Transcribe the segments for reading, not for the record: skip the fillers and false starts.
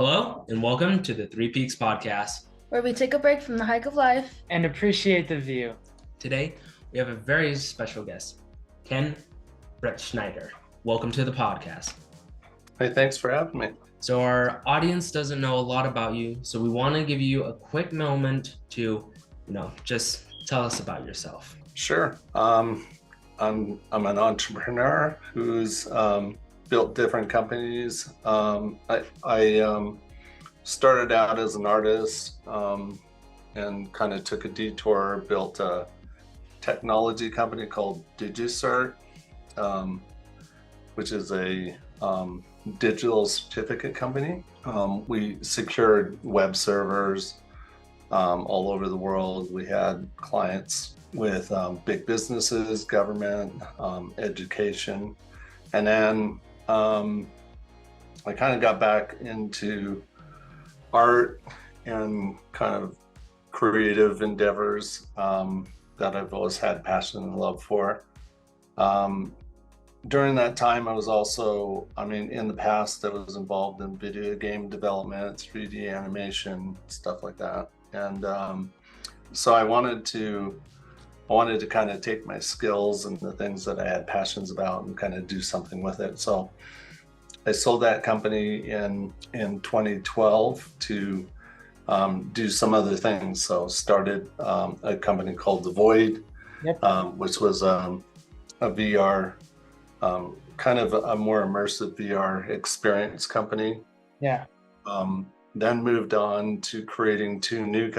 Hello, and welcome to the Three Peaks Podcast. Where we take a break from the hike of life and appreciate the view. Today, we have a very special guest, Ken Bretschneider. Welcome to the podcast. Hey, thanks for having me. So our audience doesn't know a lot about you, so we want to give you a quick moment to, just tell us about yourself. Sure. I'm an entrepreneur who's built different companies. I started out as an artist and kind of took a detour, built a technology company called DigiCert, which is a digital certificate company. We secured web servers all over the world. We had clients with big businesses, government, education. And then I kind of got back into art and kind of creative endeavors that I've always had passion and love for. During that time, I was also, in the past, I was involved in video game development, 3D animation, stuff like that. And so I wanted to kind of take my skills and the things that I had passions about and kind of do something with it. So I sold that company in 2012 to do some other things. So started a company called The Void, which was a VR, kind of a more immersive VR experience company. Yeah. Then moved on to creating two new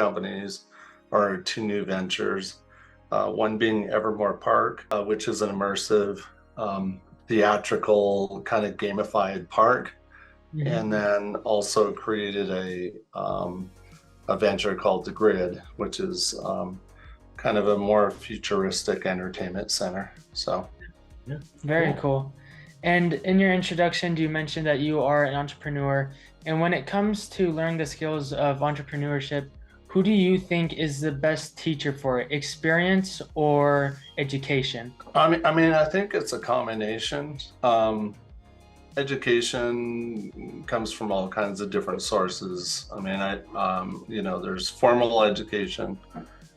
ventures. One being Evermore Park, which is an immersive, theatrical kind of gamified park. Mm-hmm. And then also created a venture called The Grid, which is kind of a more futuristic entertainment center. So, yeah, very cool. And in your introduction, you mentioned that you are an entrepreneur. And when it comes to learning the skills of entrepreneurship, who do you think is the best teacher for it, experience or education? I think it's a combination. Education comes from all kinds of different sources. There's formal education,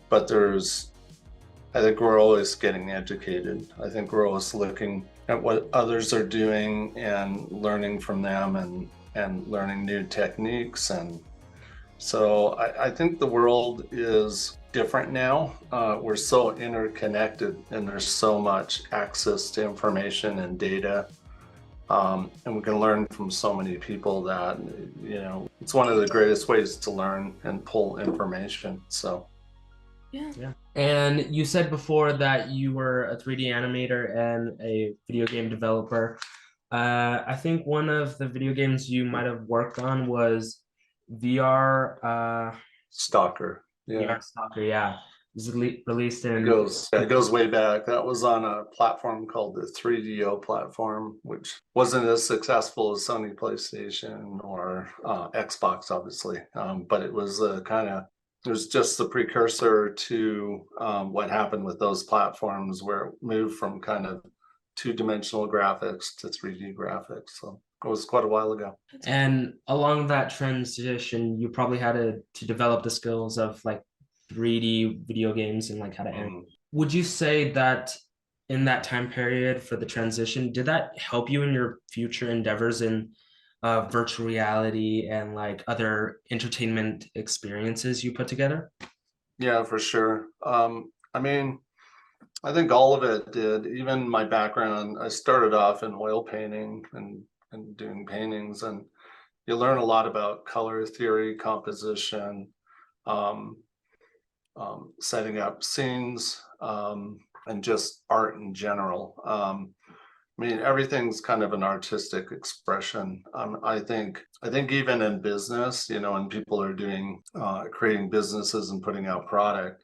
but I think we're always getting educated. I think we're always looking at what others are doing and learning from them and learning new techniques. And so I think the world is different now. We're so interconnected and there's so much access to information and data. And we can learn from so many people that, it's one of the greatest ways to learn and pull information. So. Yeah. And you said before that you were a 3D animator and a video game developer. I think one of the video games you might have worked on was VR Stalker. Yeah. VR Stalker, yeah. It was released in... It goes way back. That was on a platform called the 3DO platform, which wasn't as successful as Sony PlayStation or Xbox, obviously. But it was it was just the precursor to what happened with those platforms, where it moved from kind of two-dimensional graphics to 3D graphics. So it was quite a while ago. And along that transition, you probably had to develop the skills of like 3D video games and like how to animate. Would you say that in that time period for the transition, did that help you in your future endeavors in virtual reality and like other entertainment experiences you put together? Yeah, for sure. I think all of it did. Even my background, I started off in oil painting and doing paintings, and you learn a lot about color theory, composition, setting up scenes, and just art in general. Everything's kind of an artistic expression. I think even in business, when people are doing creating businesses and putting out product,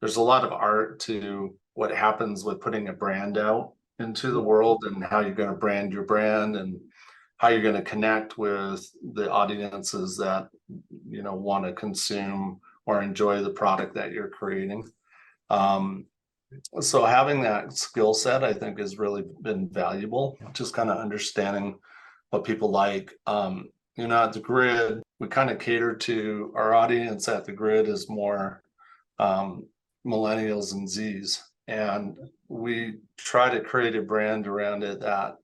there's a lot of art to what happens with putting a brand out into the world and how you're going to brand your brand and how you're going to connect with the audiences that want to consume or enjoy the product that you're creating. So having that skill set, I think, has really been valuable. Just kind of understanding what people like. At the grid, we kind of cater to our audience at the grid is more millennials and Zs. And we try to create a brand around it that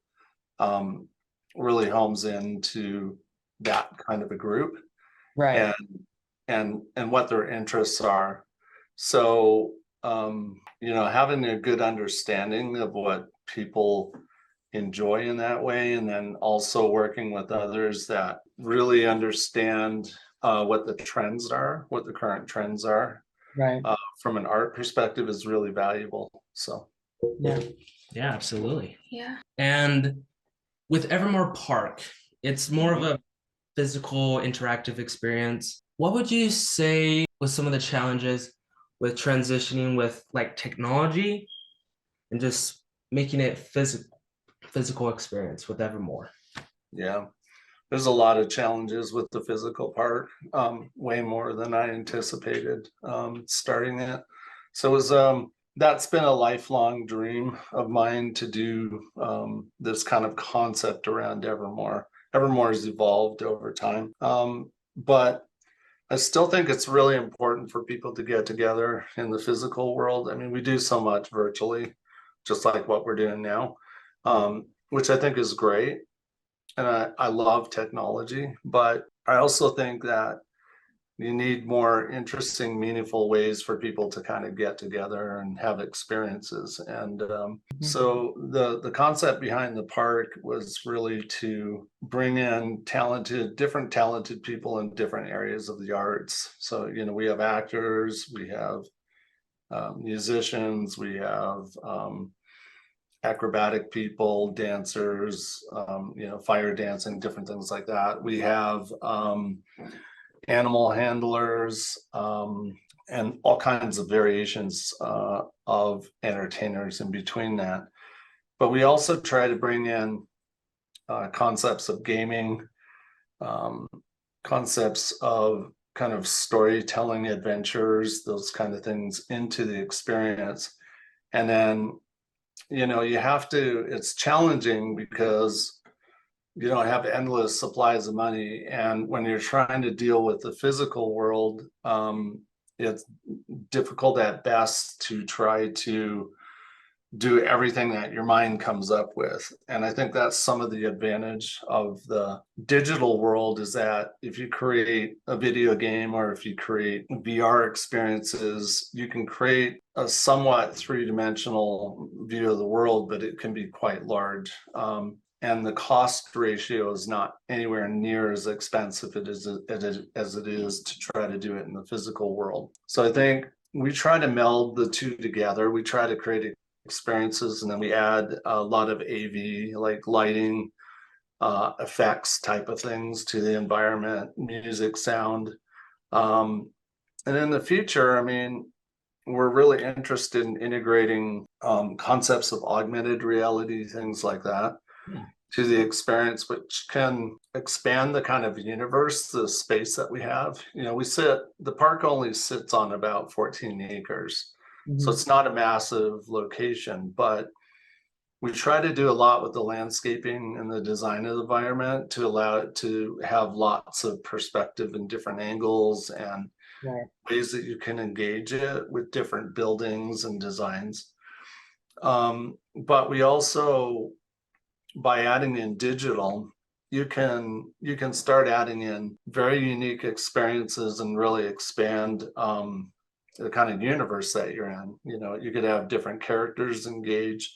really homes into that kind of a group Right. and what their interests are. So having a good understanding of what people enjoy in that way, and then also working with others that really understand what the trends are, what the current trends are Right. from an art perspective is really valuable. So Yeah. Yeah, absolutely. Yeah. And with Evermore Park, it's more of a physical interactive experience. What would you say was some of the challenges with transitioning with like technology and just making it physical experience with Evermore? yeah, there's a lot of challenges with the physical part, way more than I anticipated starting it. So it was that's been a lifelong dream of mine to do this kind of concept around Evermore. Evermore has evolved over time, but I still think it's really important for people to get together in the physical world. I mean, we do so much virtually, just like what we're doing now, which I think is great. And I love technology, but I also think that you need more interesting, meaningful ways for people to kind of get together and have experiences. And so the concept behind the park was really to bring in different talented people in different areas of the arts. So we have actors, we have musicians, we have acrobatic people, dancers, fire dancing, different things like that. We have animal handlers, and all kinds of variations of entertainers in between that. But we also try to bring in concepts of gaming, concepts of kind of storytelling adventures, those kind of things into the experience. And then it's challenging because you don't have endless supplies of money. And when you're trying to deal with the physical world, it's difficult at best to try to do everything that your mind comes up with. And I think that's some of the advantage of the digital world, is that if you create a video game or if you create VR experiences, you can create a somewhat three-dimensional view of the world, but it can be quite large. And the cost ratio is not anywhere near as expensive as it is to try to do it in the physical world. So I think we try to meld the two together. We try to create experiences, and then we add a lot of AV, like lighting, effects type of things to the environment, music, sound. And in the future, I mean, we're really interested in integrating concepts of augmented reality, things like that, to the experience, which can expand the kind of universe, the space that we have. The park only sits on about 14 acres. So it's not a massive location, but we try to do a lot with the landscaping and the design of the environment to allow it to have lots of perspective and different angles and ways that you can engage it with different buildings and designs. But we also, by adding in digital, you can start adding in very unique experiences and really expand the kind of universe that you're in. You could have different characters engage.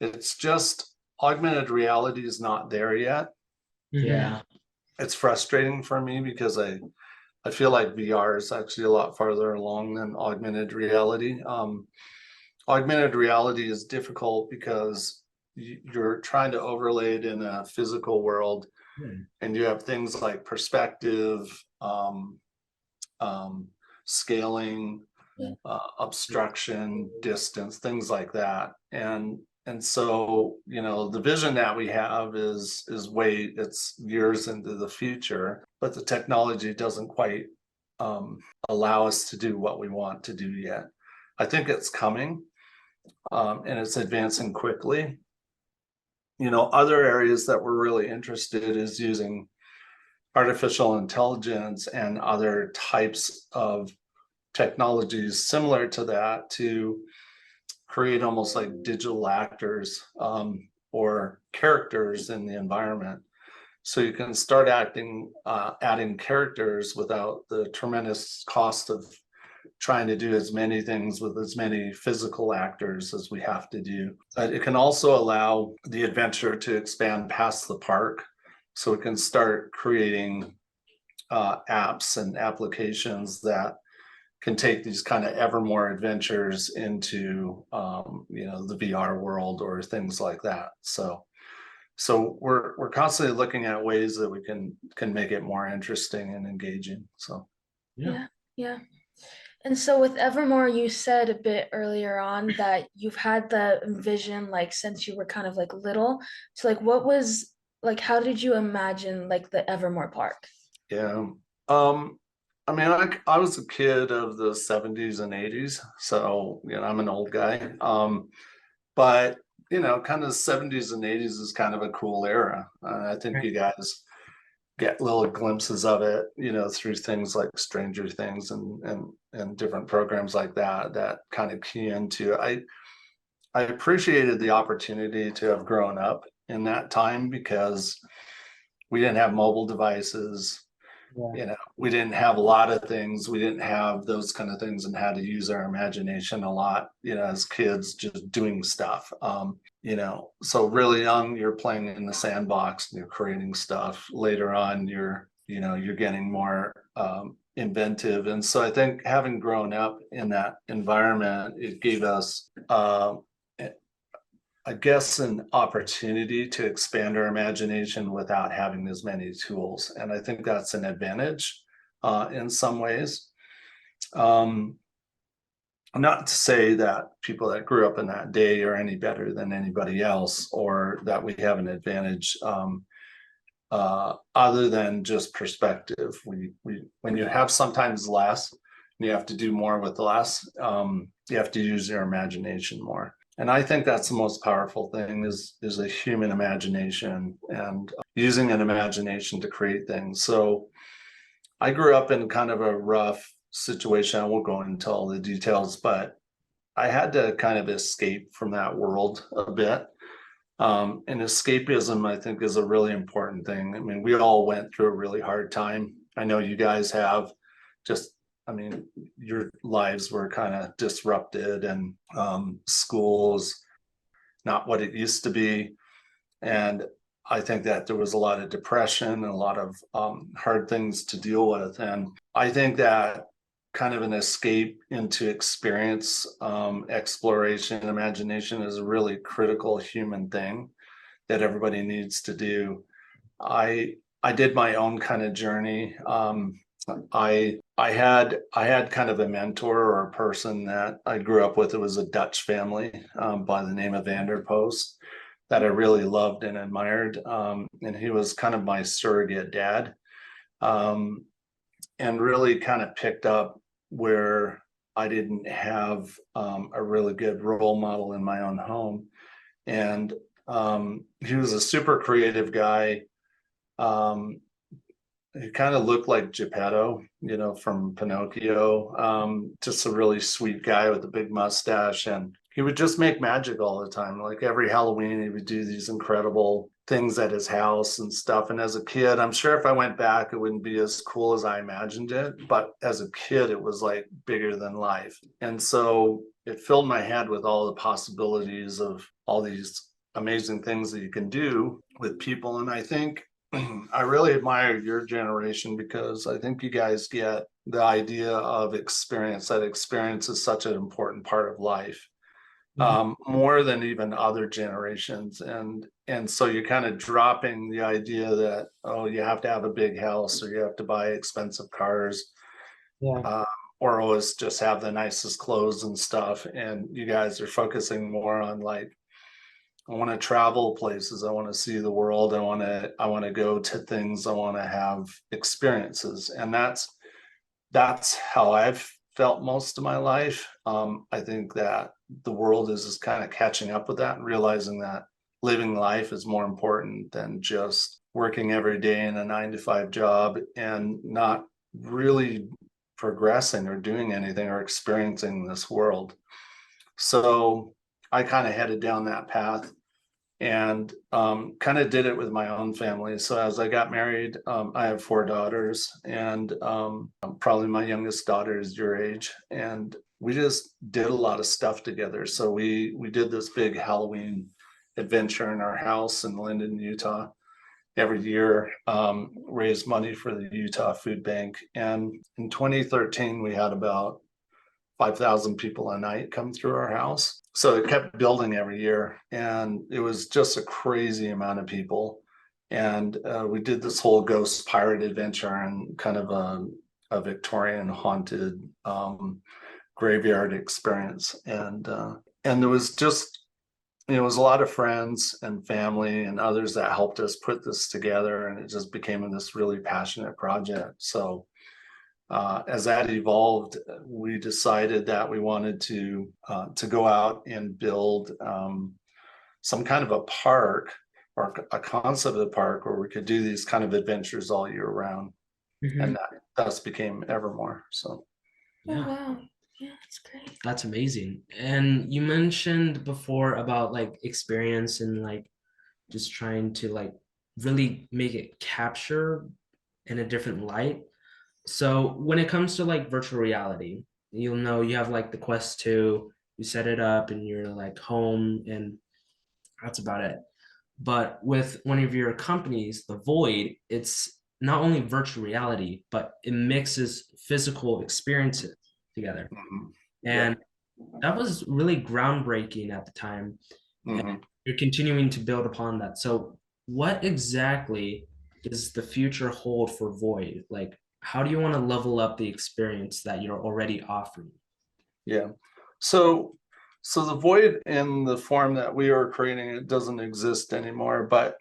It's just augmented reality is not there yet. Yeah. It's frustrating for me because I feel like VR is actually a lot farther along than augmented reality. Augmented reality is difficult because you're trying to overlay it in a physical world, and you have things like perspective, scaling, obstruction, distance, things like that. And so the vision that we have is it's years into the future, but the technology doesn't quite allow us to do what we want to do yet. I think it's coming, and it's advancing quickly. Other areas that we're really interested is using artificial intelligence and other types of technologies similar to that to create almost like digital actors, or characters in the environment. So you can start adding characters without the tremendous cost of trying to do as many things with as many physical actors as we have to do. It can also allow the adventure to expand past the park. So we can start creating apps and applications that can take these kind of ever more adventures into the VR world or things like that. So we're constantly looking at ways that we can make it more interesting and engaging. So Yeah. And so with Evermore, you said a bit earlier on that you've had the vision like since you were kind of like little. So like what was like how did you imagine like the Evermore park? yeah. I mean, I was a kid of the 70s and 80s, so I'm an old guy. But kind of 70s and 80s is kind of a cool era. I think you guys get little glimpses of it, through things like Stranger Things and different programs like that kind of key into it. I appreciated the opportunity to have grown up in that time because we didn't have mobile devices. We didn't have a lot of things. We didn't have those kind of things and had to use our imagination a lot, as kids, just doing stuff. So really young, you're playing in the sandbox and you're creating stuff. Later on, you're getting more inventive. And so I think having grown up in that environment, it gave us I guess an opportunity to expand our imagination without having as many tools. And I think that's an advantage in some ways. Not to say that people that grew up in that day are any better than anybody else, or that we have an advantage other than just perspective. When you have sometimes less, and you have to do more with less, you have to use your imagination more. And I think that's the most powerful thing is a human imagination and using an imagination to create things. So I grew up in kind of a rough situation. I won't go into all the details, but I had to kind of escape from that world a bit. And escapism, I think, is a really important thing. I mean, we all went through a really hard time. I know you guys have. Your lives were kind of disrupted and schools not what it used to be. And I think that there was a lot of depression and a lot of hard things to deal with. And I think that kind of an escape into experience, exploration, imagination is a really critical human thing that everybody needs to do. I did my own kind of journey. I had kind of a mentor or a person that I grew up with. It was a Dutch family by the name of Vanderpost that I really loved and admired. And he was kind of my surrogate dad, and really kind of picked up where I didn't have a really good role model in my own home. And he was a super creative guy. He kind of looked like Geppetto, from Pinocchio. Just a really sweet guy with a big mustache, and he would just make magic all the time. Like every Halloween, he would do these incredible things at his house and stuff. And as a kid, I'm sure if I went back, it wouldn't be as cool as I imagined it. But as a kid, it was like bigger than life. And so it filled my head with all the possibilities of all these amazing things that you can do with people. And I think I really admire your generation because I think you guys get the idea of experience, that experience is such an important part of life, more than even other generations. And so you're kind of dropping the idea that, oh, you have to have a big house or you have to buy expensive cars, or always just have the nicest clothes and stuff. And you guys are focusing more on like, I want to travel places. I want to see the world. I want to go to things. I want to have experiences. And that's how I've felt most of my life. I think that the world is just kind of catching up with that and realizing that living life is more important than just working every day in a 9 to 5 job and not really progressing or doing anything or experiencing this world. So I kind of headed down that path and kind of did it with my own family. So as I got married, I have 4 daughters, and probably my youngest daughter is your age, and we just did a lot of stuff together. So we did this big Halloween adventure in our house in Linden, Utah. Every year, raise money for the Utah Food Bank. And in 2013, we had about 5,000 people a night come through our house. So it kept building every year, and it was just a crazy amount of people. And we did this whole ghost pirate adventure and kind of a Victorian haunted graveyard experience. And there was just, it was a lot of friends and family and others that helped us put this together, and it just became this really passionate project. So as that evolved, we decided that we wanted to go out and build some kind of a park or a concept of the park where we could do these kind of adventures all year round. Mhm. And that thus became Evermore. So Oh, Yeah. wow. Yeah, that's great. That's amazing. And you mentioned before about like experience and like just trying to like really make it capture in a different light. So when it comes to like virtual reality, you'll know you have like the Quest 2, you set it up and you're like home and that's about it. But with one of your companies, The Void, it's not only virtual reality, but it mixes physical experiences together. mhm. And that was really groundbreaking at the time. And Mhm. you're continuing to build upon that. So what exactly does the future hold for Void? Like, how do you want to level up the experience that you're already offering? Yeah. So the void in the form that we are creating, it doesn't exist anymore, but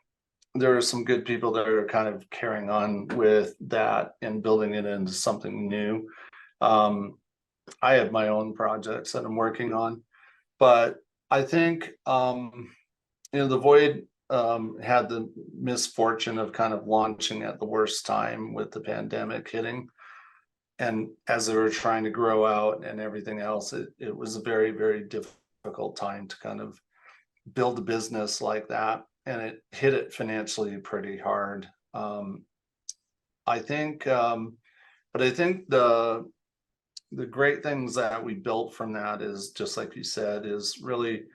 there are some good people that are kind of carrying on with that and building it into something new. I have my own projects that I'm working on, but I think the void had the misfortune of kind of launching at the worst time with the pandemic hitting. And as they were trying to grow out and everything else, it was a very, very difficult time to kind of build a business like that. And it hit it financially pretty hard. I think, but I think the great things that we built from that is just like you said, is really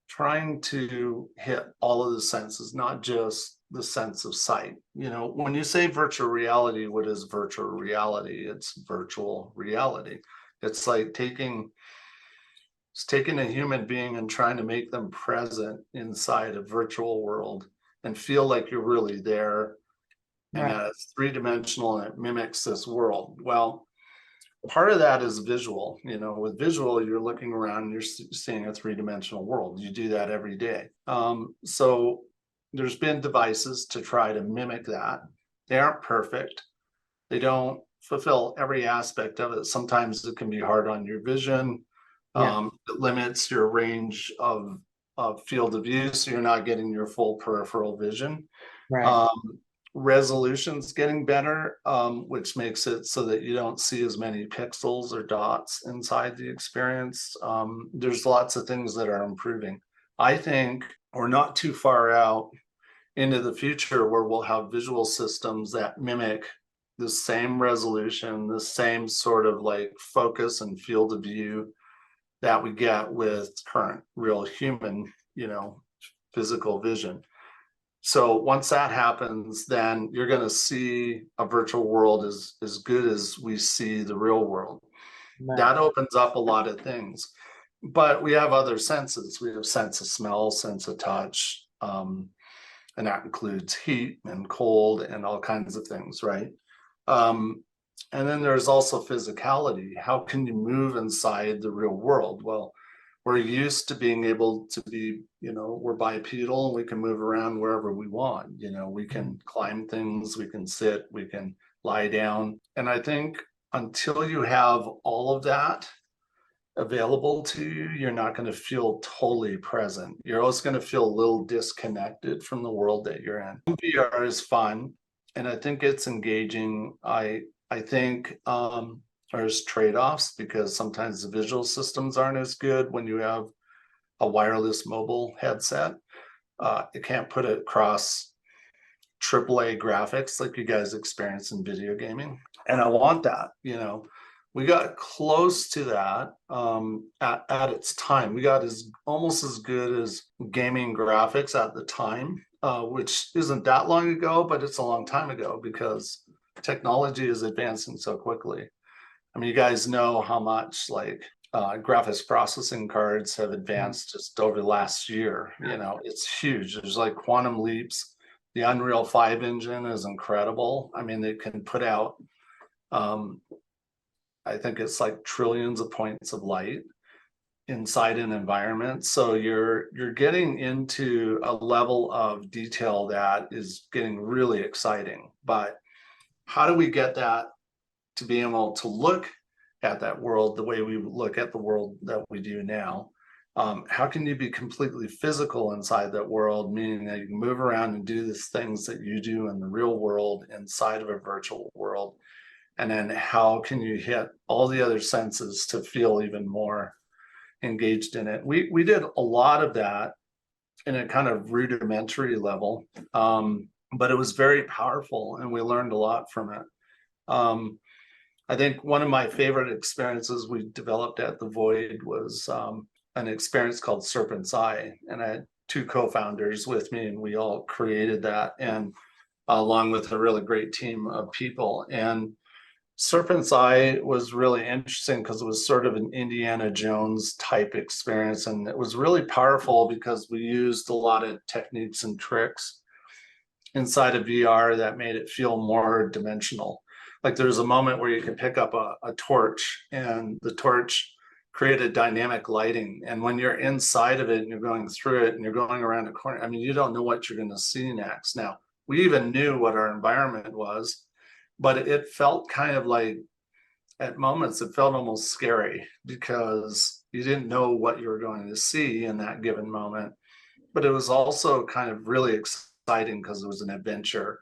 trying to hit all of the senses, not just the sense of sight. When you say virtual reality, what is virtual reality? It's virtual reality. It's like taking a human being and trying to make them present inside a virtual world and feel like you're really there, and Right. that it's 3-dimensional and it mimics this world. Well, part of that is visual. With visual, you're looking around and you're seeing a 3-dimensional world. You do that every day. So there's been devices to try to mimic that. They aren't perfect. They don't fulfill every aspect of it. Sometimes it can be hard on your vision. It limits your range of field of view, so you're not getting your full peripheral vision. Right. Resolution's getting better, which makes it so that you don't see as many pixels or dots inside the experience. There's lots of things that are improving. I think we're not too far out into the future where we'll have visual systems that mimic the same resolution, the same sort of like focus and field of view that we get with current real human, physical vision. So once that happens, then you're going to see a virtual world as good as we see the real world. Right. That opens up a lot of things. But we have other senses. We have sense of smell, sense of touch, and that includes heat and cold and all kinds of things, right? And then there's also physicality. How can you move inside the real world? Well, we're used to being able to be, we're bipedal and we can move around wherever we want. We can climb things, we can sit, we can lie down. And I think until you have all of that, available to you, you're not going to feel totally present. You're always going to feel a little disconnected from the world that you're in. VR is fun, and I think it's engaging. I think there's trade-offs because sometimes the visual systems aren't as good when you have a wireless mobile headset. You can't put it across AAA graphics like you guys experience in video gaming. And I want that, we got close to that at its time. We got almost as good as gaming graphics at the time, which isn't that long ago, but it's a long time ago because technology is advancing so quickly. I mean, you guys know how much graphics processing cards have advanced just over the last year. It's huge. There's like quantum leaps. The Unreal 5 engine is incredible. I mean, they can put out I think it's like trillions of points of light inside an environment. So you're getting into a level of detail that is getting really exciting. But how do we get that to be able to look at that world the way we look at the world that we do now? How can you be completely physical inside that world, meaning that you can move around and do these things that you do in the real world inside of a virtual world? And then how can you hit all the other senses to feel even more engaged in it? We did a lot of that in a kind of rudimentary level, but it was very powerful and we learned a lot from it. I think one of my favorite experiences we developed at the Void was an experience called Serpent's Eye. And I had 2 co-founders with me and we all created that, and along with a really great team of people. And Serpent's Eye was really interesting because it was sort of an Indiana Jones type experience. And it was really powerful because we used a lot of techniques and tricks inside of VR that made it feel more dimensional. Like there's a moment where you can pick up a torch and the torch created dynamic lighting. And when you're inside of it and you're going through it and you're going around a corner, I mean, you don't know what you're going to see next. Now, we even knew what our environment was, but it felt kind of like, at moments, it felt almost scary because you didn't know what you were going to see in that given moment. But it was also kind of really exciting because it was an adventure.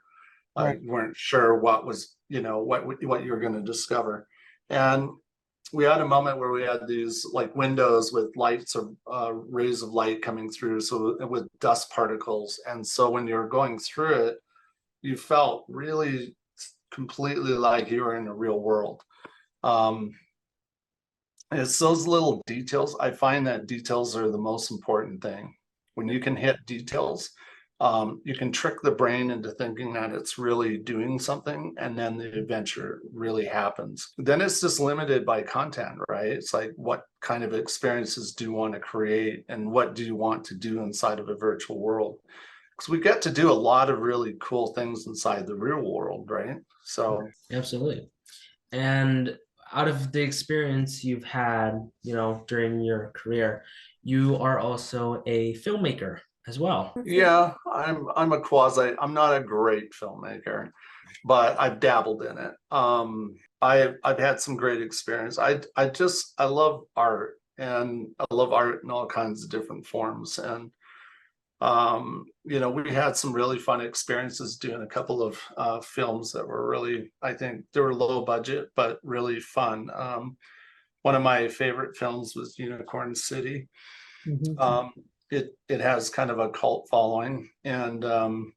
Right. You weren't sure what was, what you were going to discover. And we had a moment where we had these like windows with lights or rays of light coming through, so with dust particles. And so when you're going through it, you felt really completely like you were in the real world. It's those little details. I find that details are the most important thing. When you can hit details, you can trick the brain into thinking that it's really doing something, and then the adventure really happens. Then it's just limited by content, right? It's like, what kind of experiences do you want to create, and what do you want to do inside of a virtual world? Because we get to do a lot of really cool things inside the real world, right? So absolutely. And out of the experience you've had, during your career, you are also a filmmaker as well. Yeah, I'm not a great filmmaker, but I've dabbled in it. I've had some great experience. I love art, and I love art in all kinds of different forms. And we had some really fun experiences doing a couple of films that were really, I think they were low budget, but really fun. One of my favorite films was Unicorn City. Mm-hmm. It has kind of a cult following, and it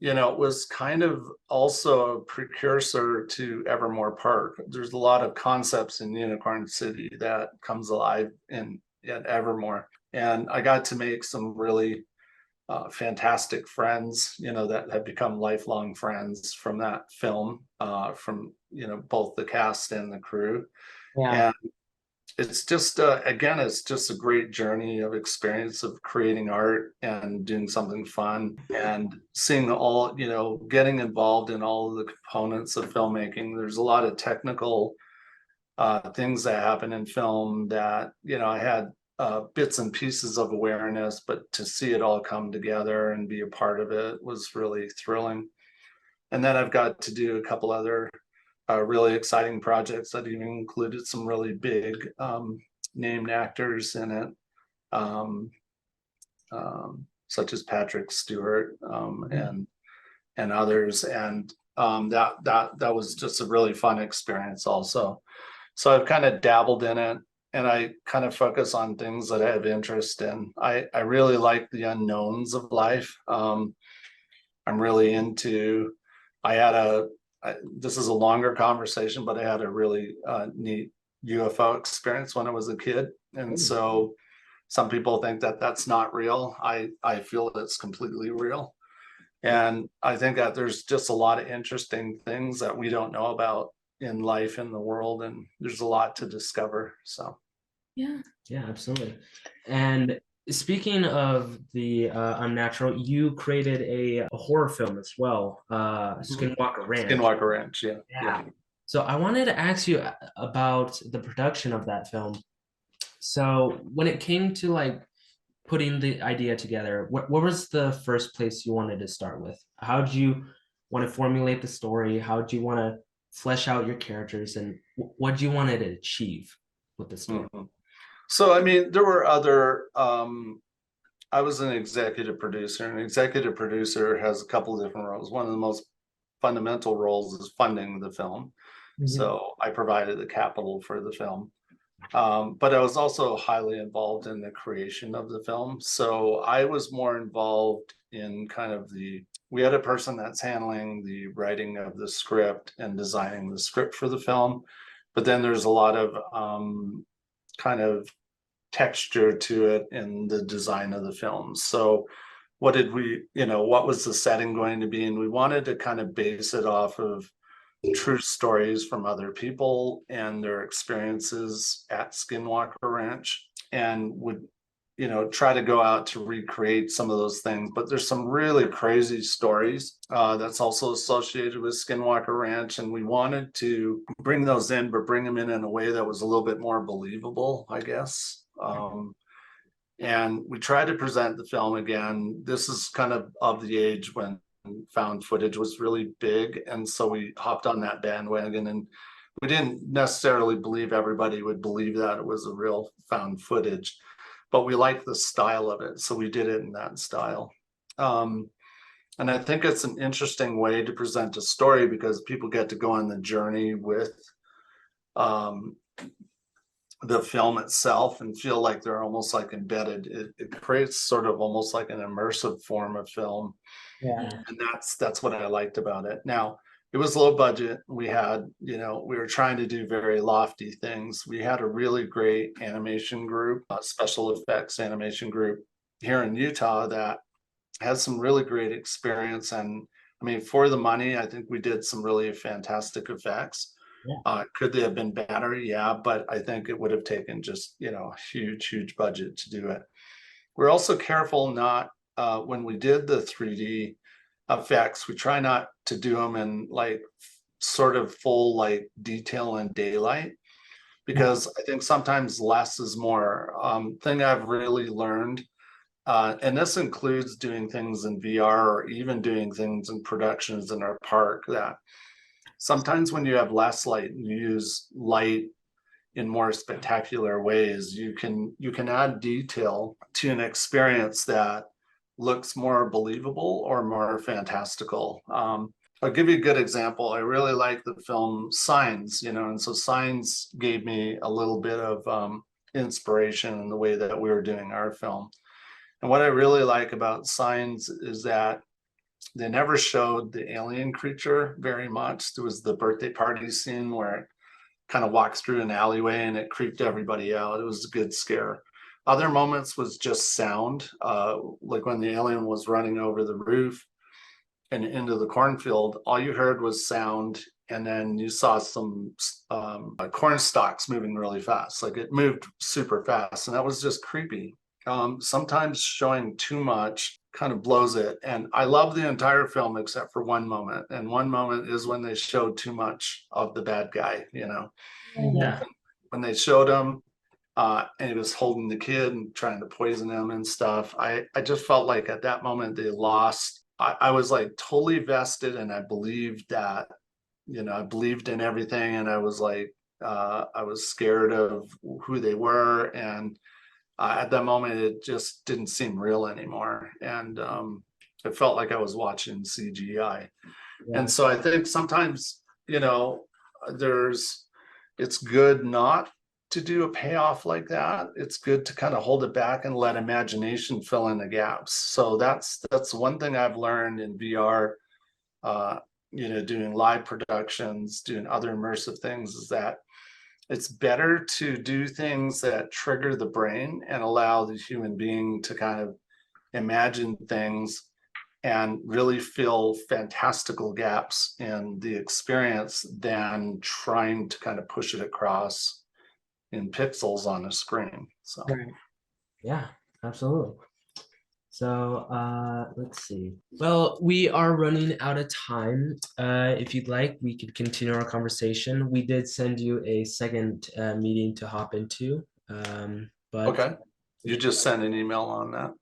was kind of also a precursor to Evermore Park. There's a lot of concepts in Unicorn City that comes alive at Evermore. And I got to make some really fantastic friends, that have become lifelong friends from that film, from, both the cast and the crew. Yeah. And it's just, again, it's just a great journey of experience of creating art and doing something fun and seeing all, getting involved in all of the components of filmmaking. There's a lot of technical things that happen in film that, I had bits and pieces of awareness, but to see it all come together and be a part of it was really thrilling. And then I've got to do a couple other really exciting projects that even included some really big named actors in it, such as Patrick Stewart and others, and that was just a really fun experience also. So I've kind of dabbled in it, and I kind of focus on things that I have interest in. I really like the unknowns of life. I'm really into. This is a longer conversation, but I had a really neat UFO experience when I was a kid, and so some people think that that's not real. I feel it's completely real. And I think that there's just a lot of interesting things that we don't know about in life, in the world, and there's a lot to discover. So Yeah. Yeah, absolutely. And speaking of the unnatural, you created a horror film as well, Skinwalker Ranch. Skinwalker Ranch, yeah. Yeah. So I wanted to ask you about the production of that film. So when it came to like putting the idea together, what was the first place you wanted to start with? How did you want to formulate the story? How did you want to flesh out your characters, and what do you want to achieve with the story? So I mean, there were other. I was an executive producer. An executive producer has a couple of different roles. One of the most fundamental roles is funding the film. So I provided the capital for the film. But I was also highly involved in the creation of the film. So I was more involved in kind of we had a person that's handling the writing of the script and designing the script for the film. But then there's a lot of kind of texture to it in the design of the film. So what was the setting going to be? And we wanted to kind of base it off of true stories from other people and their experiences at Skinwalker Ranch, and would try to go out to recreate some of those things. But there's some really crazy stories that's also associated with Skinwalker Ranch, and we wanted to bring those in, but bring them in a way that was a little bit more believable, I guess. And we tried to present the film again. This is kind of the age when found footage was really big, and so we hopped on that bandwagon, and we didn't necessarily believe everybody would believe that it was a real found footage, but we liked the style of it, so we did it in that style. And I think it's an interesting way to present a story because people get to go on the journey with the film itself and feel like they're almost like embedded. It creates sort of almost like an immersive form of film. Yeah. And that's what I liked about it. Now, it was low budget. We were trying to do very lofty things. We had a really great animation group, special effects animation group here in Utah that has some really great experience. And I mean, for the money, I think we did some really fantastic effects. Yeah. Could they have been better? Yeah, but I think it would have taken just, huge budget to do it. We're also careful not, when we did the 3D effects, we try not to do them in like sort of full like detail and daylight, because I think sometimes less is more. Thing I've really learned, and this includes doing things in VR or even doing things in productions in our park, that sometimes when you have less light and you use light in more spectacular ways, you can add detail to an experience that looks more believable or more fantastical. I'll give you a good example. I really like the film Signs, and so Signs gave me a little bit of inspiration in the way that we were doing our film. And what I really like about Signs is that they never showed the alien creature very much. There was the birthday party scene where it kind of walks through an alleyway and it creeped everybody out. It was a good scare. Other moments was just sound, like when the alien was running over the roof and into the cornfield, all you heard was sound, and then you saw some corn stalks moving really fast. Like it moved super fast, and that was just creepy. Sometimes showing too much kind of blows it. And I love the entire film except for one moment. And one moment is when they showed too much of the bad guy, Yeah. When they showed him and he was holding the kid and trying to poison him and stuff. I just felt like at that moment they lost. I was like totally vested, and I believed that I believed in everything, and I was like, I was scared of who they were, and at that moment, it just didn't seem real anymore, and it felt like I was watching CGI. Yeah. And so I think sometimes, it's good not to do a payoff like that. It's good to kind of hold it back and let imagination fill in the gaps. So that's one thing I've learned in VR, doing live productions, doing other immersive things, is that it's better to do things that trigger the brain and allow the human being to kind of imagine things and really fill fantastical gaps in the experience than trying to kind of push it across in pixels on a screen. So Yeah, absolutely. So let's see. Well, we are running out of time. If you'd like, we could continue our conversation. We did send you a second meeting to hop into. But okay, you just sent an email on that.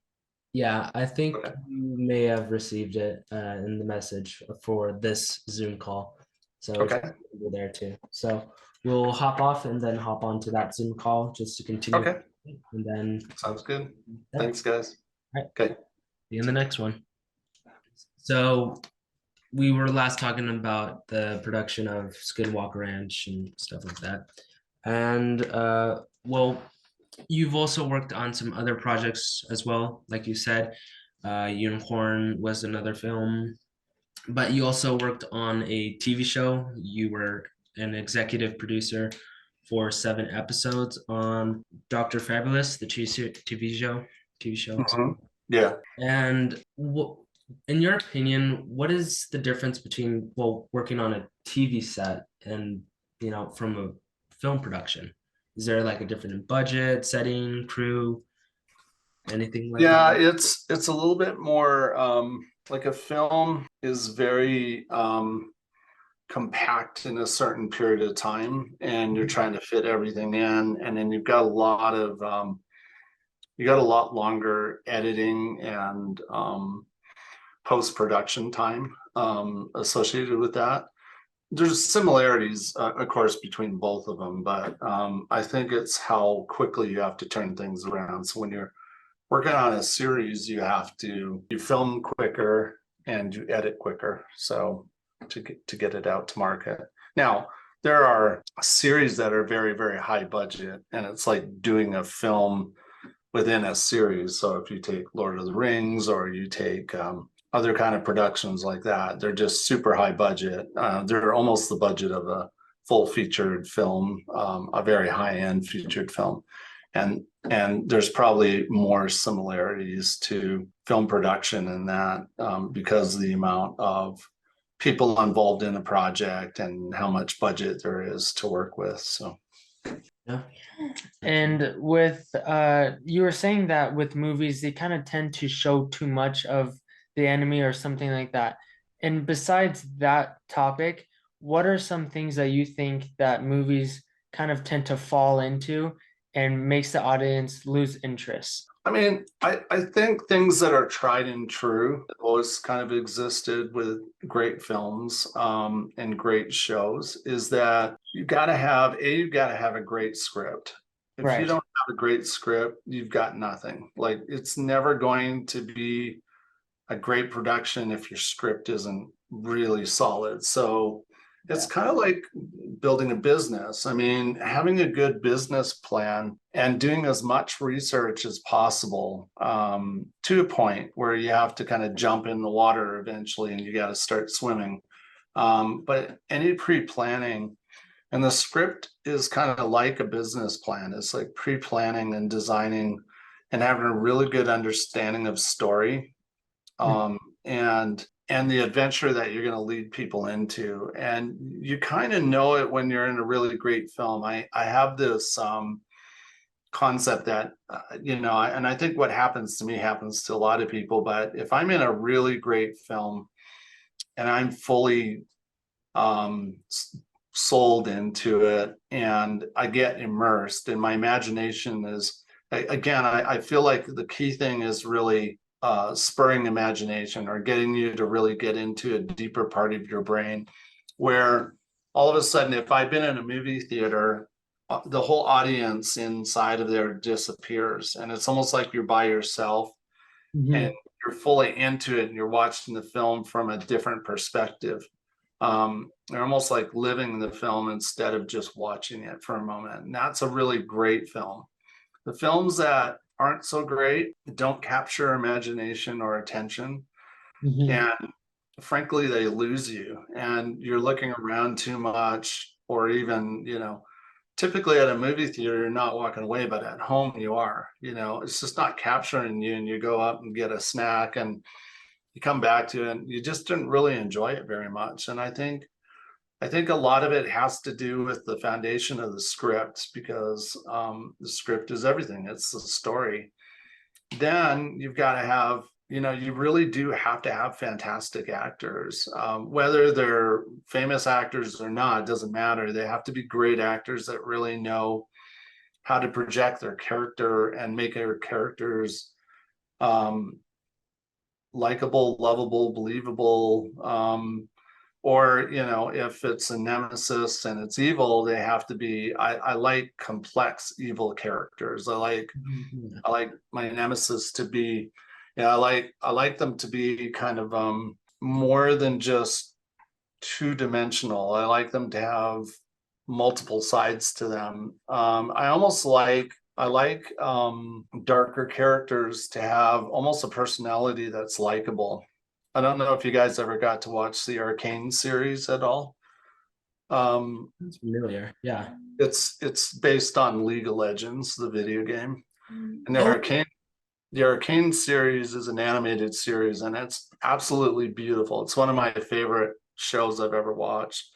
yeah, I think Okay. you may have received it in the message for this Zoom call. So Okay. we're there too. So we'll hop off and then hop onto that Zoom call just to continue. Okay. And then Sounds good. yeah. Thanks, guys. All right. Okay. See you in the next one. So we were last talking about the production of Skinwalker Ranch and stuff like that. And well, you've also worked on some other projects as well, like you said. Unicorn was another film, but you also worked on a TV show. You were an executive producer for 7 episodes on Dr. Fabulous, the TV show. Mhm. Yeah. And in your opinion, what is the difference between, well, working on a TV set and, from a film production? Is there like a different budget, setting, crew, anything like Yeah, that? it's a little bit more like a film is very compact in a certain period of time, and you're trying to fit everything in, and then you've got a lot of you got a lot longer editing and post-production time associated with that. There's similarities, of course, between both of them, but I think it's how quickly you have to turn things around. So when you're working on a series, you film quicker and you edit quicker, so to get it out to market. Now, there are series that are very, very high budget, and it's like doing a film within a series. So if you take Lord of the Rings, or you take other kind of productions like that, they're just super high budget. They're almost the budget of a full featured film, a very high end featured film. And there's probably more similarities to film production in that, because of the amount of people involved in a project and how much budget there is to work with. So Yeah. And with you were saying that with movies, they kind of tend to show too much of the enemy or something like that. And besides that topic, what are some things that you think that movies kind of tend to fall into and makes the audience lose interest? I mean, I think things that are tried and true always kind of existed with great films and great shows, is that you've got to have a great script. If you Right. don't have a great script, you've got nothing. Like, it's never going to be a great production if your script isn't really solid. So it's kind of like building a business. I mean, having a good business plan and doing as much research as possible, to a point where you have to kind of jump in the water eventually and you got to start swimming. But any pre-planning, and the script is kind of like a business plan. It's like pre-planning and designing and having a really good understanding of story, and the adventure that you're going to lead people into. And you kind of know it when you're in a really great film. I have this concept that and I think what happens to me happens to a lot of people, but if I'm in a really great film and I'm fully sold into it and I get immersed, and my imagination is, again, I feel like the key thing is really spurring imagination, or getting you to really get into a deeper part of your brain where all of a sudden, if I've been in a movie theater, the whole audience inside of there disappears, and it's almost like you're by yourself and you're fully into it, and you're watching the film from a different perspective. You're almost like living the film instead of just watching it for a moment. And that's a really great film. The films that aren't so great don't capture imagination or attention. And frankly, they lose you, and you're looking around too much, or even, typically at a movie theater, you're not walking away, but at home you are, it's just not capturing you, and you go up and get a snack and you come back to it and you just didn't really enjoy it very much. And I think a lot of it has to do with the foundation of the script, because the script is everything. It's the story. Then you've got to have, you really do have to have fantastic actors, whether they're famous actors or not, it doesn't matter. They have to be great actors that really know how to project their character and make their characters likable, lovable, believable. Or, if it's a nemesis and it's evil, they have to be, I like complex evil characters. I like my nemesis to be, I like them to be kind of more than just two-dimensional. I like them to have multiple sides to them. I like darker characters to have almost a personality that's likable. I don't know if you guys ever got to watch the Arcane series at all. It's familiar. Yeah. It's based on League of Legends, the video game. And the Arcane series is an animated series, and it's absolutely beautiful. It's one of my favorite shows I've ever watched.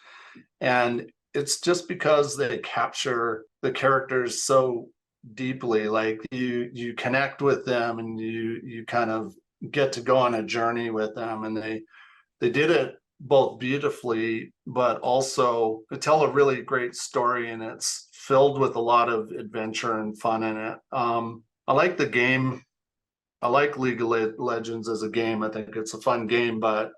And it's just because they capture the characters so deeply, like you connect with them, and you kind of get to go on a journey with them, and they did it both beautifully, but also to tell a really great story, and it's filled with a lot of adventure and fun in it. I like the game. I like League of Legends as a game. I think it's a fun game, but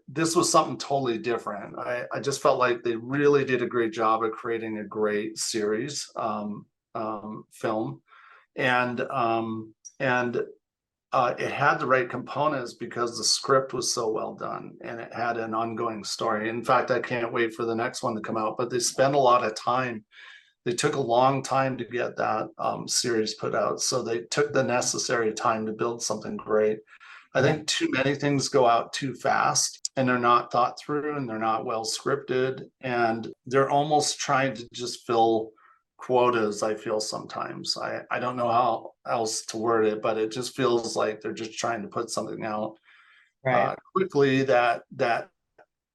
this was something totally different. I just felt like they really did a great job of creating a great series film, and it had the right components because the script was so well done, and it had an ongoing story. In fact, I can't wait for the next one to come out, but they spent a lot of time. They took a long time to get that series put out. So they took the necessary time to build something great. I think too many things go out too fast, and they're not thought through, and they're not well scripted, and they're almost trying to just fill quotas. I feel sometimes, I don't know how else to word it, but it just feels like they're just trying to put something out quickly that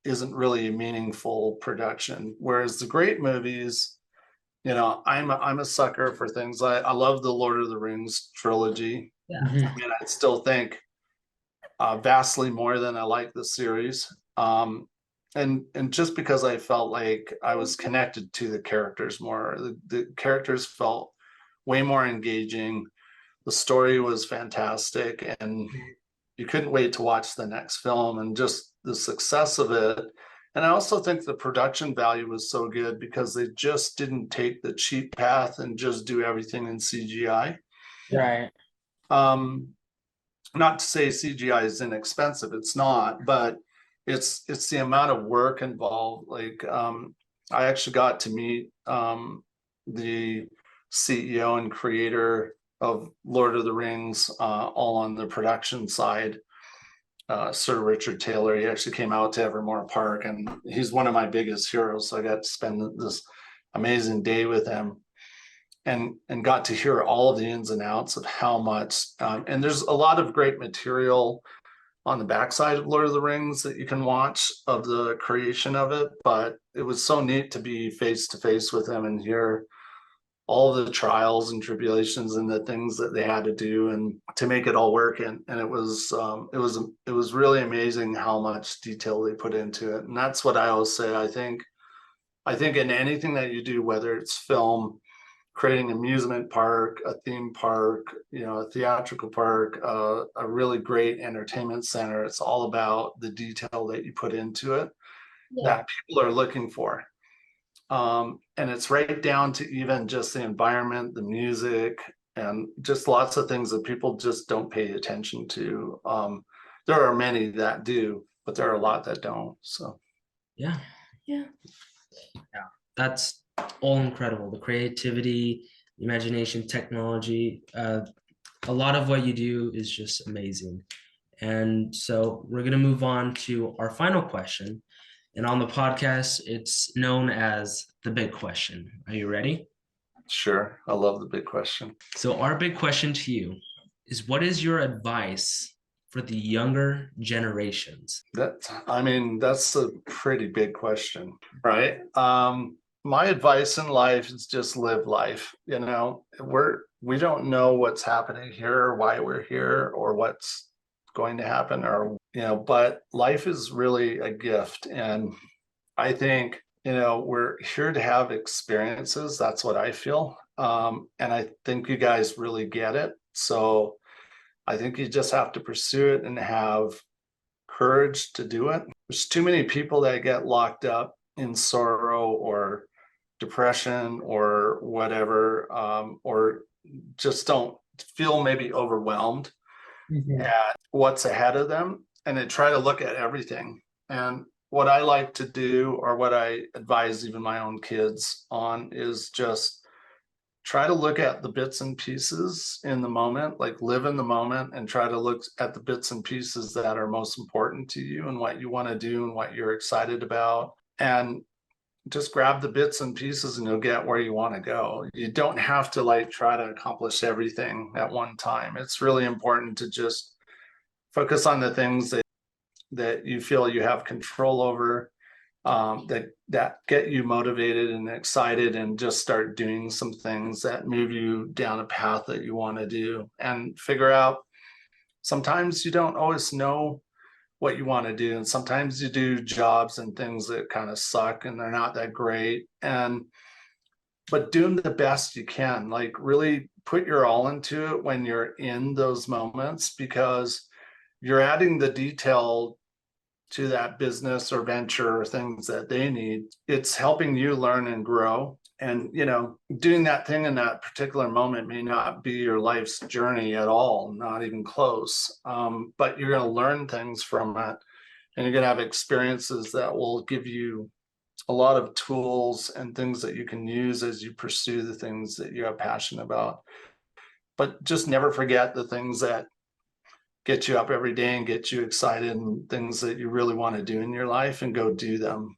isn't really a meaningful production. Whereas the great movies, I'm a sucker for things. I love the Lord of the Rings trilogy. Yeah. I mean, I still think vastly more than I like the series. And just because I felt like I was connected to the characters more. The characters felt way more engaging. The story was fantastic, and you couldn't wait to watch the next film, and just the success of it. And I also think the production value was so good because they just didn't take the cheap path and just do everything in CGI. Right. Not to say CGI is inexpensive, it's not, but it's the amount of work involved. Like I actually got to meet the CEO and creator of Lord of the Rings, all on the production side. Sir Richard Taylor. He actually came out to Evermore Park, and he's one of my biggest heroes. So I got to spend this amazing day with him, and got to hear all of the ins and outs of how much. And there's a lot of great material on the backside of Lord of the Rings that you can watch of the creation of it. But it was so neat to be face to face with him and hear all the trials and tribulations and the things that they had to do and to make it all work. And it was really amazing how much detail they put into it. And that's what I always say. I think in anything that you do, whether it's film, creating an amusement park, a theme park, a theatrical park, a really great entertainment center, it's all about the detail that you put into it. Yeah. that people are looking for. And it's right down to even just the environment, the music, and just lots of things that people just don't pay attention to. There are many that do, but there are a lot that don't. So Yeah, Yeah. that's all incredible. The creativity, imagination, technology, a lot of what you do is just amazing. And so we're going to move on to our final question. And on the podcast, it's known as the big question. Are you ready? sure, I love the big question. So, our big question to you is, what is your advice for the younger generations? That's a pretty big question, right? My advice in life is just live life. We don't know what's happening here, or why we're here, or what's going to happen, or but life is really a gift. And I think, we're here to have experiences. That's what I feel. And I think you guys really get it. So I think you just have to pursue it and have courage to do it. There's too many people that get locked up in sorrow or depression or whatever, or just don't feel maybe overwhelmed at what's ahead of them, and they try to look at everything. And what I like to do, or what I advise even my own kids on, is just try to look at the bits and pieces in the moment, like live in the moment, and try to look at the bits and pieces that are most important to you and what you want to do and what you're excited about. And just grab the bits and pieces and you'll get where you want to go. You don't have to try to accomplish everything at one time. It's really important to just focus on the things that you feel you have control over, that get you motivated and excited, and just start doing some things that move you down a path that you want to do, and figure out sometimes you don't always know what you want to do, and sometimes you do jobs and things that kind of suck and they're not that great, but doing the best you can, really put your all into it when you're in those moments, because you're adding the detail to that business or venture or things that they need. It's helping you learn and grow. And, doing that thing in that particular moment may not be your life's journey at all, not even close. But you're going to learn things from it, and you're going to have experiences that will give you a lot of tools and things that you can use as you pursue the things that you have passion about. But just never forget the things that get you up every day and get you excited, and things that you really want to do in your life, and go do them.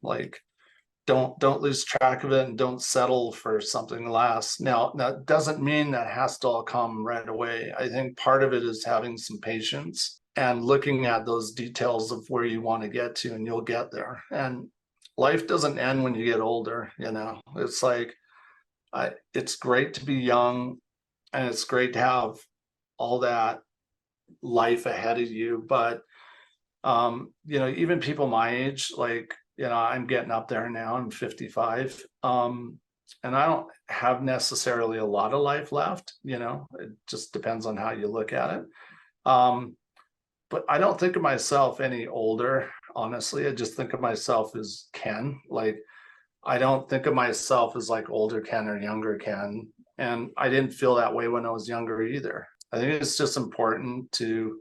Don't lose track of it, and don't settle for something less. Now, that doesn't mean that has to all come right away. I think part of it is having some patience and looking at those details of where you want to get to, and you'll get there. And life doesn't end when you get older. It's it's great to be young, and it's great to have all that life ahead of you, but even people my age, I'm getting up there now, I'm 55, and I don't have necessarily a lot of life left. It just depends on how you look at it. But I don't think of myself any older, honestly. I just think of myself as Ken. I don't think of myself as older Ken or younger Ken, and I didn't feel that way when I was younger either. I think it's just important to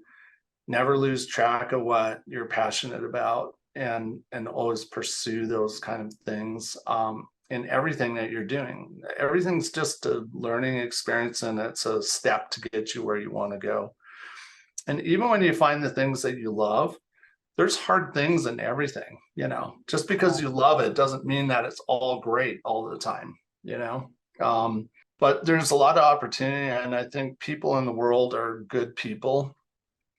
never lose track of what you're passionate about, and always pursue those kind of things in everything that you're doing. Everything's just a learning experience, and it's a step to get you where you want to go. And even when you find the things that you love, there's hard things in everything. Just because you love it doesn't mean that it's all great all the time. But there's a lot of opportunity, and I think people in the world are good people.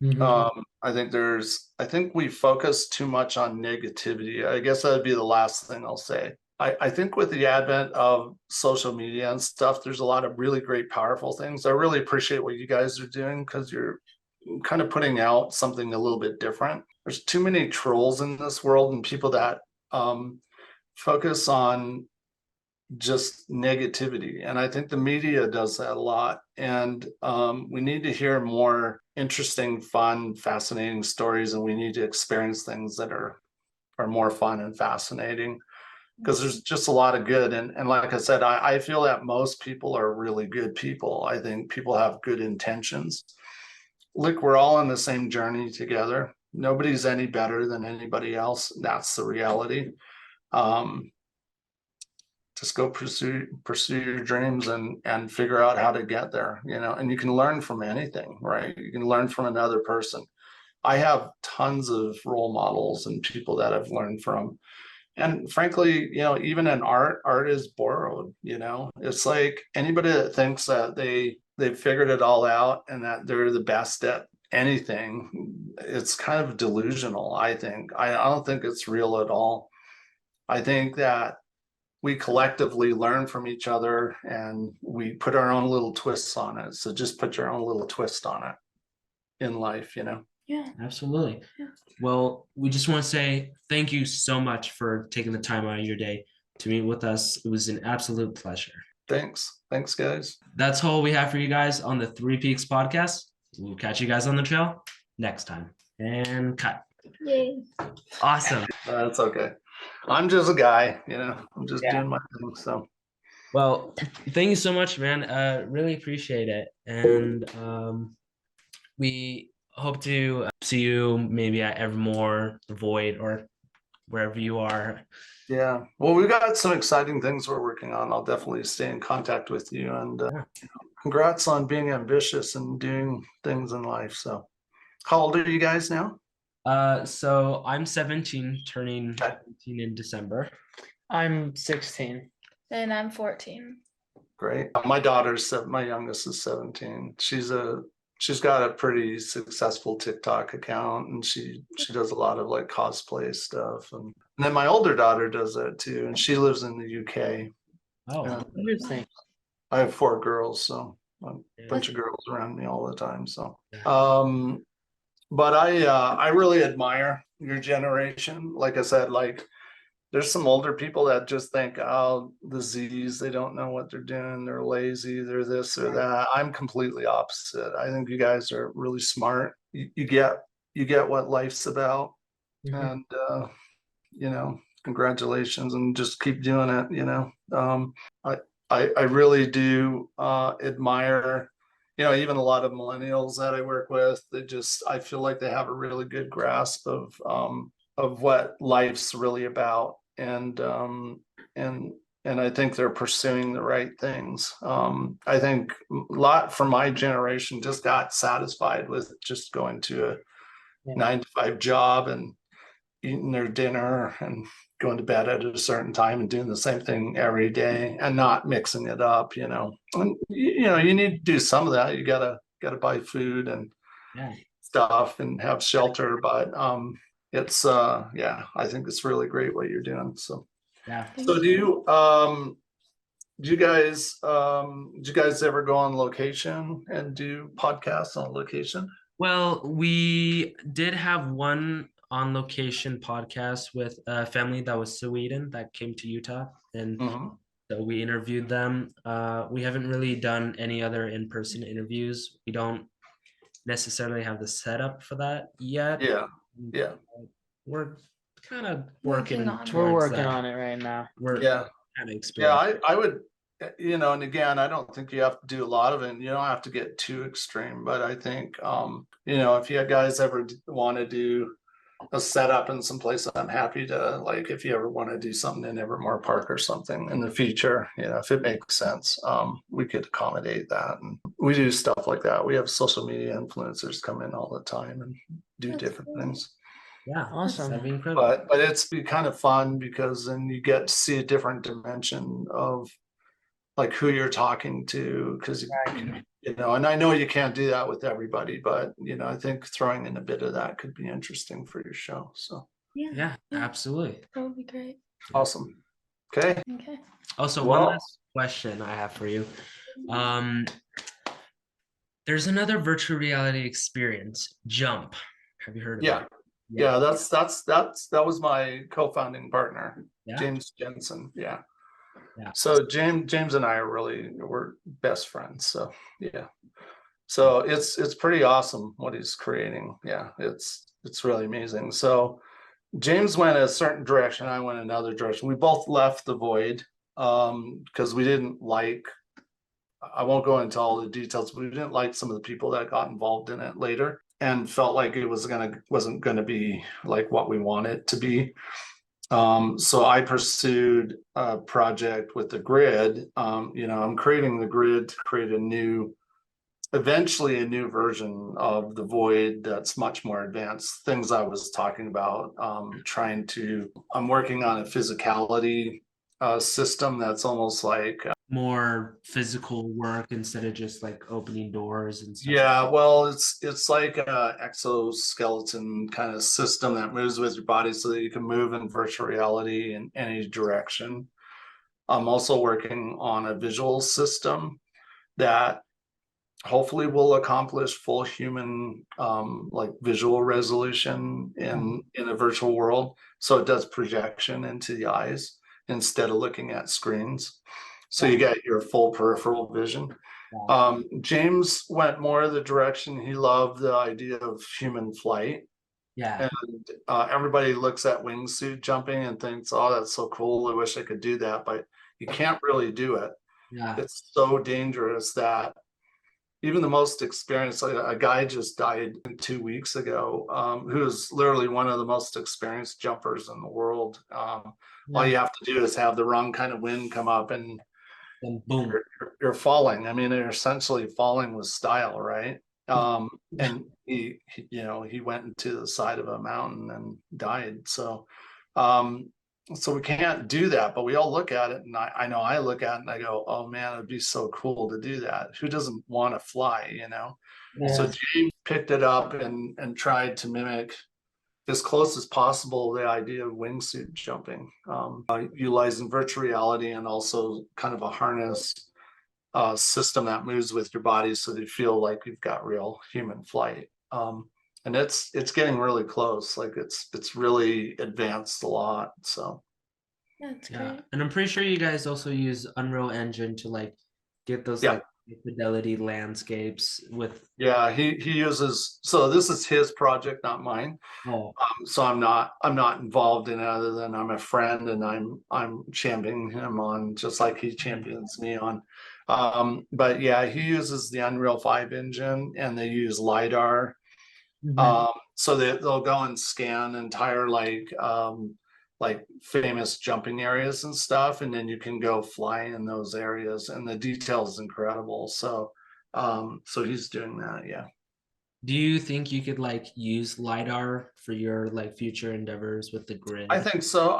I think we focus too much on negativity. I guess that'd be the last thing I'll say. I think with the advent of social media and stuff, there's a lot of really great, powerful things. I really appreciate what you guys are doing, because you're kind of putting out something a little bit different. There's too many trolls in this world, and people that focus on just negativity. And I think the media does that a lot. And we need to hear more interesting, fun, fascinating stories, and we need to experience things that are are more fun and fascinating, because there's just a lot of good. And like I said, I feel that most people are really good people. I think people have good intentions. Look, we're all on the same journey together. Nobody's any better than anybody else. That's the reality. Just go pursue your dreams and figure out how to get there, you know, and you can learn from anything, right? You can learn from another person. I have tons of role models and people that I've learned from. And frankly, you know, even in art is borrowed, you know. It's like anybody that thinks that they've figured it all out and that they're the best at anything, it's kind of delusional, I think. I don't think it's real at all. I think that we collectively learn from each other and we put our own little twists on it. So just put your own little twist on it in life, you know? Yeah. Absolutely. Yeah. Well, we just want to say thank you so much for taking the time out of your day to meet with us. It was an absolute pleasure. Thanks. Thanks, guys. That's all we have for you guys on the Three Peaks podcast. We'll catch you guys on the trail next time. And cut. Yay. Awesome. That's okay. I'm just a guy, you know, I'm just Yeah. doing my thing. So, Well, thank you so much, man. Really appreciate it. And we hope to see you maybe at Evermore, The Void, or wherever you are. yeah. Well, we've got some exciting things we're working on. I'll definitely stay in contact with you. And congrats on being ambitious and doing things in life. So, how old are you guys now? So I'm 17, turning 18 in December. I'm 16. And I'm 14. Great. My youngest is 17. She's got a pretty successful TikTok account, and she does a lot of like cosplay stuff. And then my older daughter does that too, and she lives in the UK. Oh, Yeah. Interesting. I have 4 girls, so a bunch of girls around me all the time. So, but I really admire your generation. Like I said, like there's some older people that just think, oh, the Z's, they don't know what they're doing, they're lazy, they're this or that. I'm completely opposite. I think you guys are really smart. You get what life's about. And you know, congratulations, and just keep doing it, you know. I really do admire, you know, even a lot of millennials that I work with. I feel like they have a really good grasp of what life's really about, and I think they're pursuing the right things. I think a lot from my generation just got satisfied with just going to a 9-to-5 job and eating their dinner and going to bed at a certain time and doing the same thing every day and not mixing it up, you know. And you know, you need to do some of that. You gotta buy food and stuff and have shelter, but it's I think it's really great what you're doing. So so do you guys ever go on location and do podcasts on location? Well, we did have one on location podcast with a family that was Sweden that came to Utah, and so we interviewed them. We haven't really done any other in-person interviews. We don't necessarily have the setup for that yet. Yeah. We're kind of working towards We're working that. on it right now. We're kind of experiencing. Yeah, I would, you know, and again, I don't think you have to do a lot of it. You don't have to get too extreme, but I think, you know, if you guys ever want to do a setup in some place, I'm happy to, like, if you ever want to do something in Evermore Park or something in the future, you know, if it makes sense, we could accommodate that. And we do stuff like that. We have social media influencers come in all the time and do different things. Yeah, awesome. That'd be incredible. But it's be kind of fun because then you get to see a different dimension of like who you're talking to, because you know, and I know you can't do that with everybody, but you know, I think throwing in a bit of that could be interesting for your show. So yeah, absolutely. That would be great. Awesome. Okay. Also, one last question I have for you. There's another virtual reality experience, Jump. Have you heard of it? Yeah, that was my co-founding partner, James Jensen. Yeah. So James and I we're best friends. So yeah. So it's pretty awesome what he's creating. Yeah, it's really amazing. So James went a certain direction, I went another direction. We both left the void because we didn't like, I won't go into all the details, but we didn't like some of the people that got involved in it later and felt like it wasn't gonna be like what we want it to be. So I pursued a project with the grid. I'm creating the grid to create eventually a new version of the void that's much more advanced. Things I was talking about, I'm working on a physicality system that's almost like more physical work instead of just like opening doors and stuff. yeah, well, it's like a exoskeleton kind of system that moves with your body so that you can move in virtual reality in any direction. I'm also working on a visual system that hopefully will accomplish full human like visual resolution in a virtual world. So it does projection into the eyes instead of looking at screens. So you get your full peripheral vision. James went more the direction he loved the idea of human flight. Yeah. And everybody looks at wingsuit jumping and thinks, oh, that's so cool. I wish I could do that, but you can't really do it. Yeah. It's so dangerous that even the most experienced, like a guy just died 2 weeks ago, who's literally one of the most experienced jumpers in the world. All you have to do is have the wrong kind of wind come up and boom, you're falling. I mean, you're essentially falling with style, right? And he went into the side of a mountain and died. So we can't do that, but we all look at it, and I know I look at it and I go, oh man, it'd be so cool to do that. Who doesn't want to fly, So James picked it up and tried to mimic as close as possible the idea of wingsuit jumping, utilizing virtual reality and also kind of a harness system that moves with your body so that you feel like you've got real human flight. And it's getting really close. Like it's really advanced a lot. So That's great. And I'm pretty sure you guys also use Unreal Engine to like get those like fidelity landscapes with. Yeah, he uses. So this is his project, not mine. Oh. So I'm not involved in it other than I'm a friend and I'm championing him on just like he champions me on. But yeah, he uses the Unreal 5 engine and they use LiDAR. So they'll go and scan entire like famous jumping areas and stuff, and then you can go fly in those areas, and the detail is incredible. So he's doing that. Yeah. Do you think you could like use LiDAR for your like future endeavors with the grid? I think so.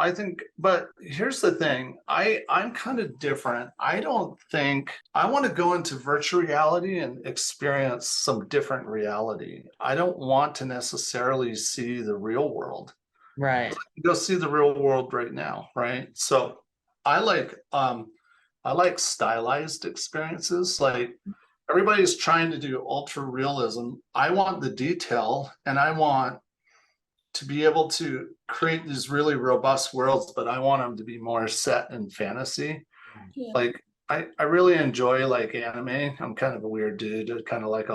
But here's the thing. I'm kind of different. I don't think I want to go into virtual reality and experience some different reality. I don't want to necessarily see the real world. Right. Go see the real world right now, right? So I like stylized experiences. Like everybody's trying to do ultra realism. I want the detail and I want to be able to create these really robust worlds, but I want them to be more set in fantasy. Yeah. Like I really enjoy like anime. I'm kind of a weird dude. I kind of like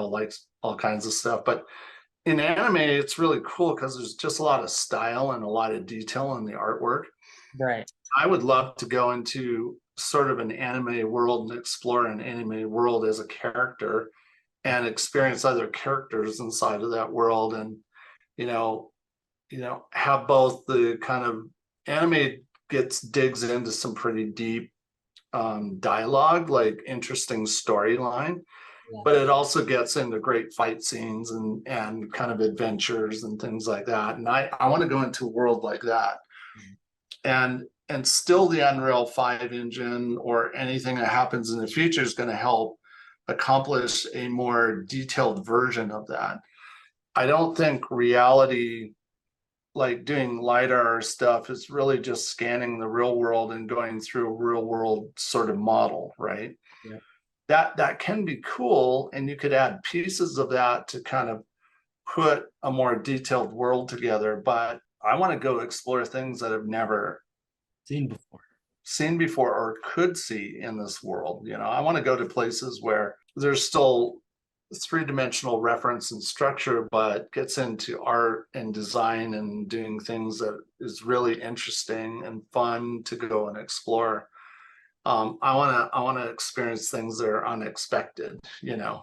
all kinds of stuff, but in anime, it's really cool because there's just a lot of style and a lot of detail in the artwork. Right. I would love to go into sort of an anime world and explore an anime world as a character and experience other characters inside of that world and, have both the kind of anime digs into some pretty deep dialogue, like interesting storyline. But it also gets into great fight scenes and kind of adventures and things like that. And I want to go into a world like that. And still the Unreal 5 engine or anything that happens in the future is going to help accomplish a more detailed version of that. I don't think reality, like doing LiDAR stuff, is really just scanning the real world and going through a real world sort of model, right? Yeah. That can be cool, and you could add pieces of that to kind of put a more detailed world together. But I want to go explore things that I've never seen before or could see in this world. I want to go to places where there's still three-dimensional reference and structure, but gets into art and design and doing things that is really interesting and fun to go and explore. I want to experience things that are unexpected, you know.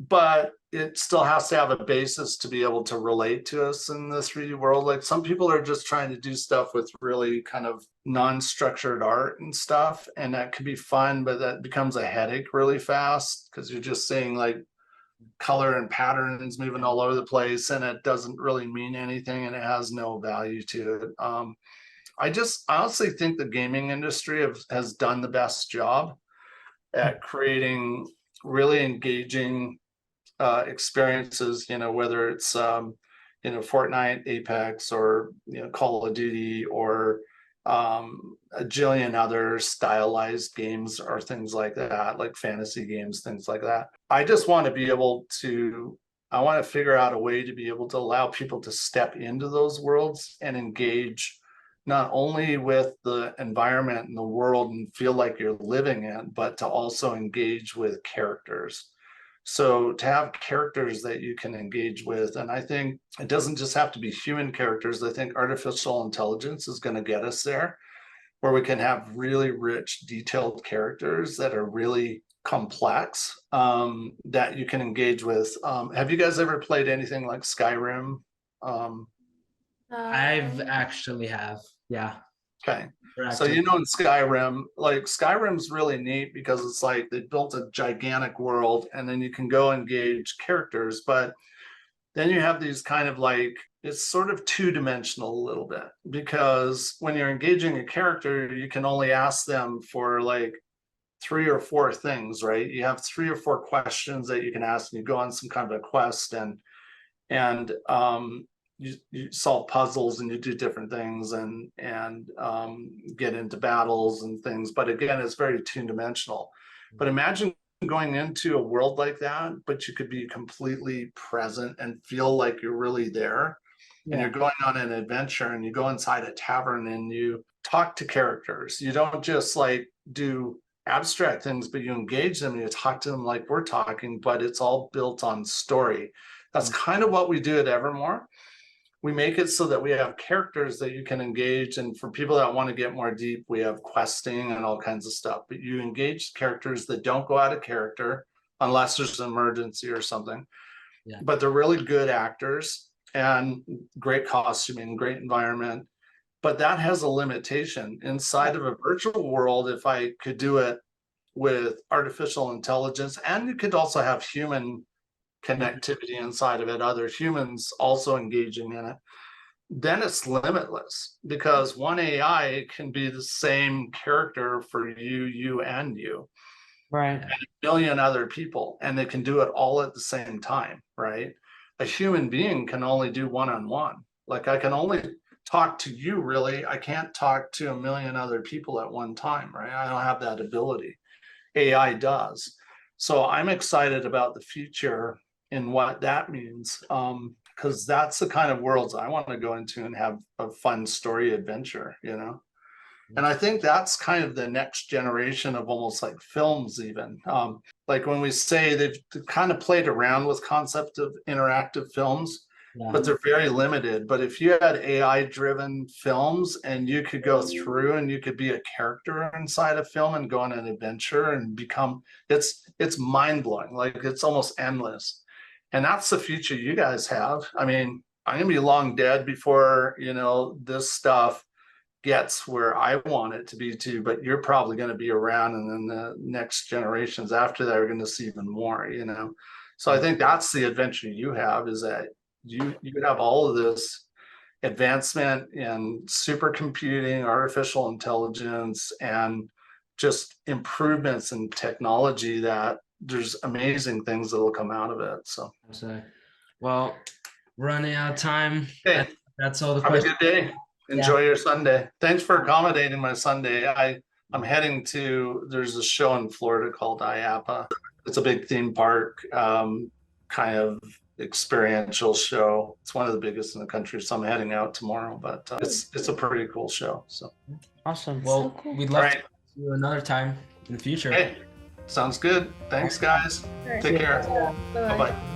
But it still has to have a basis to be able to relate to us in the 3D world. Like some people are just trying to do stuff with really kind of non-structured art and stuff, and that can be fun, but that becomes a headache really fast because you're just seeing like color and patterns moving all over the place, and it doesn't really mean anything, and it has no value to it. I honestly think the gaming industry has done the best job at creating really engaging experiences, you know, whether it's you know, Fortnite, Apex, or, you know, Call of Duty, or a jillion other stylized games or things like that, like fantasy games, things like that. I just want to be able to, I want to figure out a way to be able to allow people to step into those worlds and engage not only with the environment and the world and feel like you're living it, but to also engage with characters. So to have characters that you can engage with, and I think it doesn't just have to be human characters. I think artificial intelligence is going to get us there, where we can have really rich, detailed characters that are really complex, that you can engage with. Have you guys ever played anything like Skyrim? I've actually have, yeah. Okay. So, you know, in Skyrim, like Skyrim's really neat because it's like they built a gigantic world and then you can go engage characters, but then you have these kind of like, it's sort of two-dimensional a little bit, because when you're engaging a character, you can only ask them for like 3 or 4 things, right? You have 3 or 4 questions that you can ask, and you go on some kind of a quest, and you solve puzzles and you do different things and get into battles and things. But again, it's very two-dimensional. But imagine going into a world like that, but you could be completely present and feel like you're really there. Yeah. And you're going on an adventure, and you go inside a tavern and you talk to characters. You don't just like do abstract things, but you engage them and you talk to them like we're talking, but it's all built on story. That's kind of what we do at Evermore. We make it so that we have characters that you can engage, and for people that want to get more deep, we have questing and all kinds of stuff. But you engage characters that don't go out of character unless there's an emergency or something. Yeah. But they're really good actors and great costuming, great environment. But that has a limitation. Inside of a virtual world, if I could do it with artificial intelligence, and you could also have human connectivity inside of it, other humans also engaging in it, then it's limitless, because one AI can be the same character for you, and you. Right. And a million other people, and they can do it all at the same time, right? A human being can only do one-on-one. Like I can only talk to you, really. I can't talk to a million other people at one time, right? I don't have that ability. AI does. So I'm excited about the future and what that means, because that's the kind of worlds I want to go into and have a fun story adventure, you know. And I think that's kind of the next generation of almost like films, even. Like when we say they've kind of played around with concept of interactive films, yeah, but they're very limited. But if you had AI-driven films and you could go through and you could be a character inside a film and go on an adventure and become, it's mind-blowing. Like it's almost endless. And that's the future you guys have. I mean, I'm gonna be long dead before, you know, this stuff gets where I want it to be too, but you're probably going to be around, and then the next generations after that are going to see even more, you know. So I think that's the adventure you have, is that you have all of this advancement in supercomputing, artificial intelligence, and just improvements in technology, that there's amazing things that will come out of it. So well, running out of time. Okay. That's all the questions. Have a good day. Enjoy your Sunday. Thanks for accommodating my Sunday. I'm heading to, there's a show in Florida called IAPA. It's a big theme park, kind of experiential show. It's one of the biggest in the country, so I'm heading out tomorrow, but it's a pretty cool show. So awesome. Well, so cool. we'd love to see you another time in the future. Hey, Sounds good. Thanks, guys. All right. Take care. Bye-bye. Bye-bye.